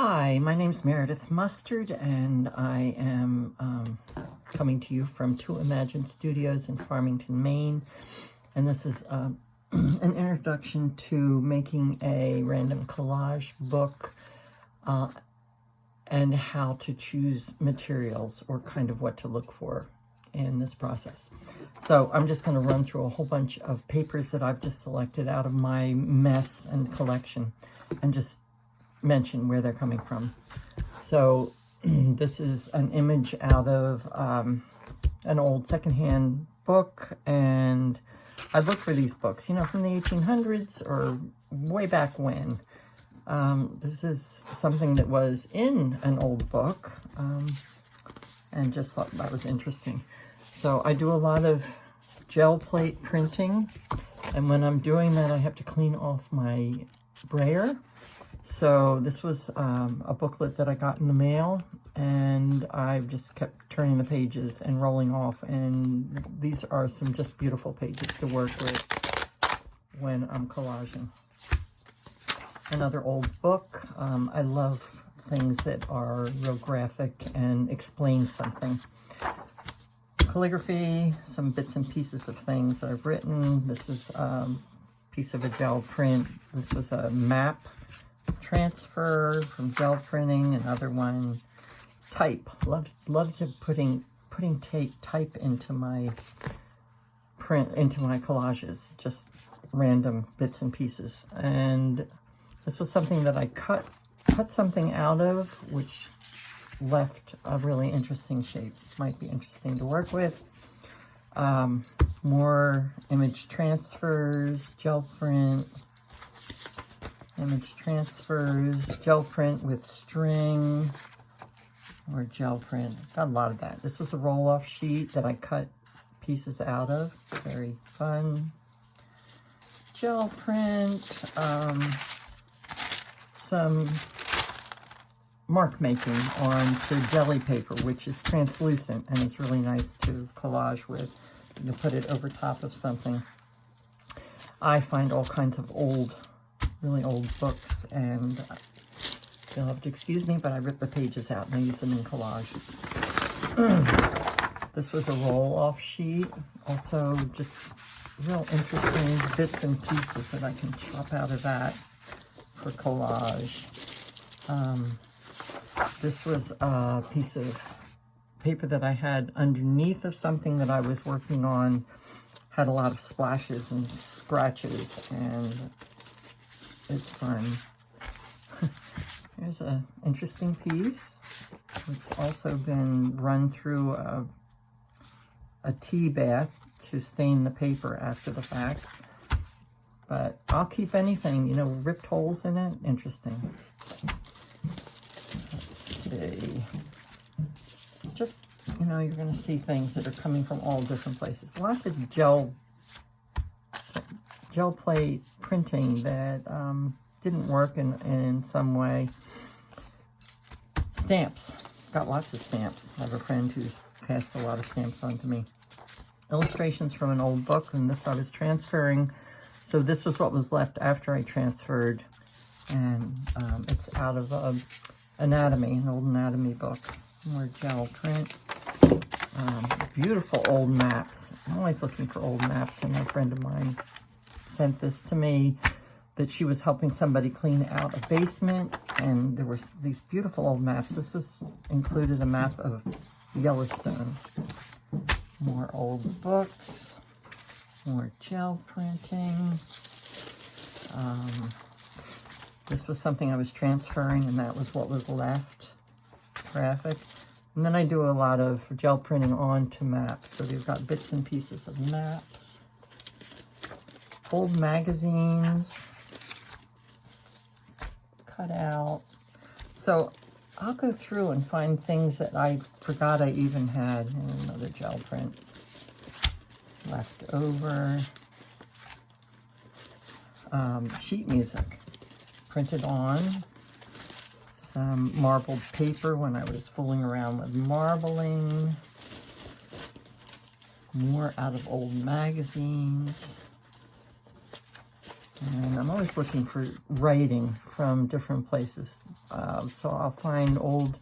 Hi, my name's Meredith Mustard, and I am coming to you from Two Imagine Studios in Farmington, Maine. And this is an introduction to making a random collage book and how to choose materials, or kind of what to look for in this process. So I'm just going to run through a whole bunch of papers that I've just selected out of my mess and collection and just mention where they're coming from. So this is an image out of an old secondhand book, and I looked for these books, you know, from the 1800s or way back when. This is something that was in an old book, and just thought that was interesting. So I do a lot of gel plate printing, and when I'm doing that, I have to clean off my brayer. So this was a booklet that I got in the mail, and I've just kept turning the pages and rolling off, and these are some just beautiful pages to work with when I'm collaging. Another old book. I love things that are real graphic and explain something. Calligraphy, some bits and pieces of things that I've written. This is a piece of a gel print. This was a map transfer from gel printing. Another one, type. Love to putting type into my collages, just random bits and pieces. And this was something that I cut something out of, which left a really interesting shape. Might be interesting to work with. More image transfers, gel print. Image transfers, gel print with string, or gel print. Got a lot of that. This was a roll-off sheet that I cut pieces out of. Very fun. Gel print, some mark making onto jelly paper, which is translucent, and it's really nice to collage with. You can put it over top of something. I find all kinds of really old books, and you'll have to excuse me, but I rip the pages out and I use them in collage. This was a roll-off sheet. Also, just real interesting bits and pieces that I can chop out of that for collage. This was a piece of paper that I had underneath of something that I was working on. Had a lot of splashes and scratches, and it's fun. Here's an interesting piece. It's also been run through a tea bath to stain the paper after the fact. But I'll keep anything, you know, ripped holes in it. Interesting. Let's see. Just, you know, you're going to see things that are coming from all different places. Lots of gel plate printing that didn't work in some way. Stamps. Got lots of stamps. I have a friend who's passed a lot of stamps on to me. Illustrations from an old book, and this I was transferring. So this was what was left after I transferred, and it's out of anatomy, an old anatomy book. More gel print. Beautiful old maps. I'm always looking for old maps, and a friend of mine sent this to me that she was helping somebody clean out a basement, and there were these beautiful old maps. This was included a map of Yellowstone. More old books, more gel printing. This was something I was transferring, and that was what was left. Graphic. And then I do a lot of gel printing onto maps. So they've got bits and pieces of maps. Old magazines. Cut out. So I'll go through and find things that I forgot I even had. And another gel print left over. Sheet music printed on. Some marbled paper when I was fooling around with marbling. More out of old magazines. And I'm always looking for writing from different places. So I'll find old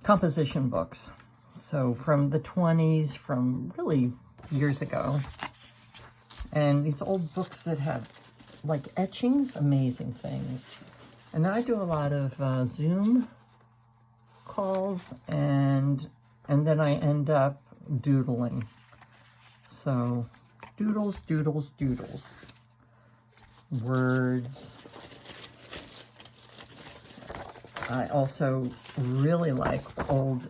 composition books. So from the 20s, from really years ago. And these old books that have like etchings, amazing things. And then I do a lot of Zoom calls, and then I end up doodling. So doodles, doodles, doodles. Words. I also really like old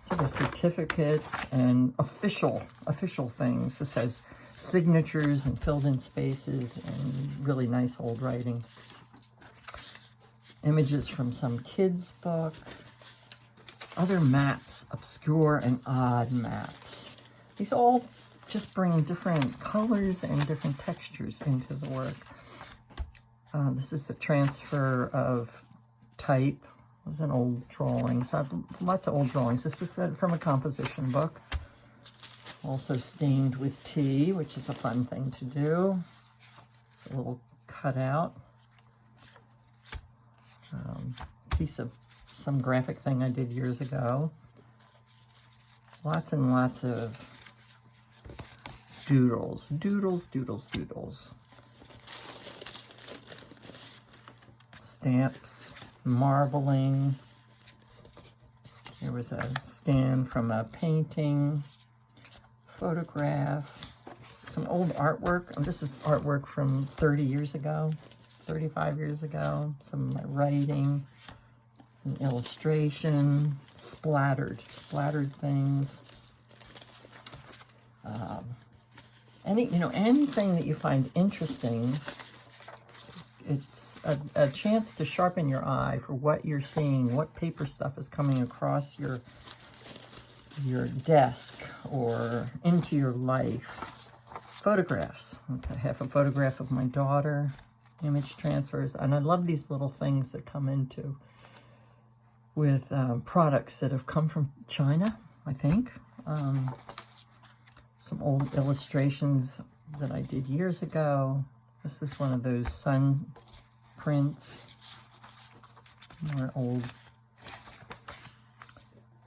sort of certificates and official things. This has signatures and filled in spaces and really nice old writing. Images from some kid's book. Other maps, obscure and odd maps. These all just bring different colors and different textures into the work. This is the transfer of type. It was an old drawing. So I have lots of old drawings. This is from a composition book. Also stained with tea, which is a fun thing to do. A little cutout. Piece of some graphic thing I did years ago. Lots and lots of doodles. Doodles, doodles, doodles. Stamps, marbling. There was a scan from a painting, photograph, some old artwork. This is artwork from 30 years ago, 35 years ago. Some of my writing, an illustration, splattered things. Anything that you find interesting, it's a chance to sharpen your eye for what you're seeing, what paper stuff is coming across your desk or into your life. Photographs. I have a photograph of my daughter, image transfers, and I love these little things that come into with products that have come from China, I think. Some old illustrations that I did years ago. This is one of those sun prints. More old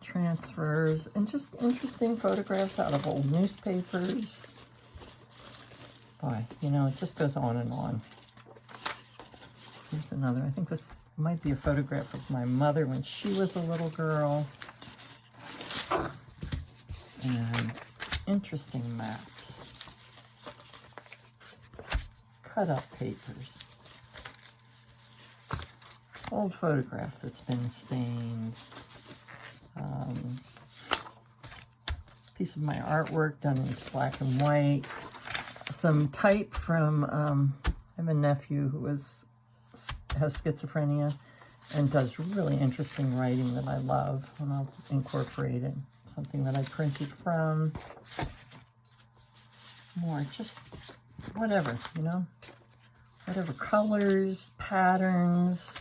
transfers and just interesting photographs out of old newspapers. Boy, it just goes on and on. Here's another. I think this might be a photograph of my mother when she was a little girl. And interesting maps. Cut up papers. Old photograph that's been stained. Piece of my artwork done into black and white. Some type from, I have a nephew who has schizophrenia and does really interesting writing that I love, and I'll incorporate it. Something that I printed from. More, just whatever, whatever colors, patterns,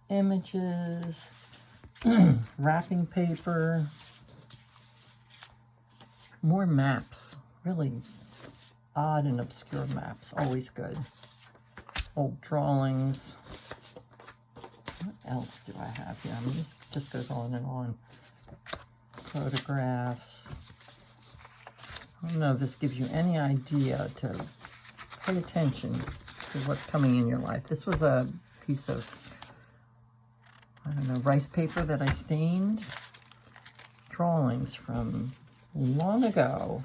images, wrapping paper, more maps, really odd and obscure maps, always good. Old drawings. What else do I have here? This just goes on and on. Photographs. I don't know if this gives you any idea to pay attention to what's coming in your life. This was a piece of, rice paper that I stained. Drawings from long ago.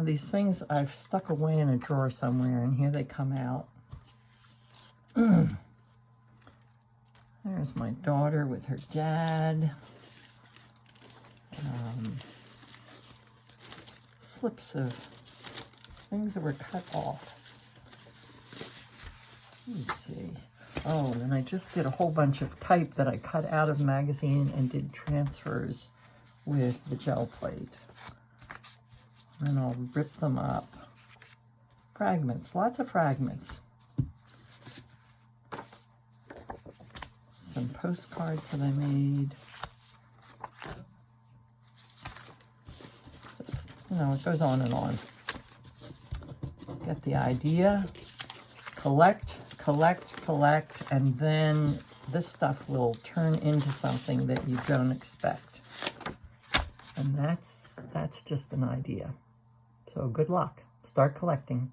These things I've stuck away in a drawer somewhere, and here they come out. There's my daughter with her dad. Slips of things that were cut off. Let me see. Oh, and then I just did a whole bunch of type that I cut out of magazine and did transfers with the gel plate. And I'll rip them up. Fragments, lots of fragments. Some postcards that I made. Just, it goes on and on. Get the idea. Collect, collect, collect, and then this stuff will turn into something that you don't expect. And that's just an idea. So good luck. Start collecting.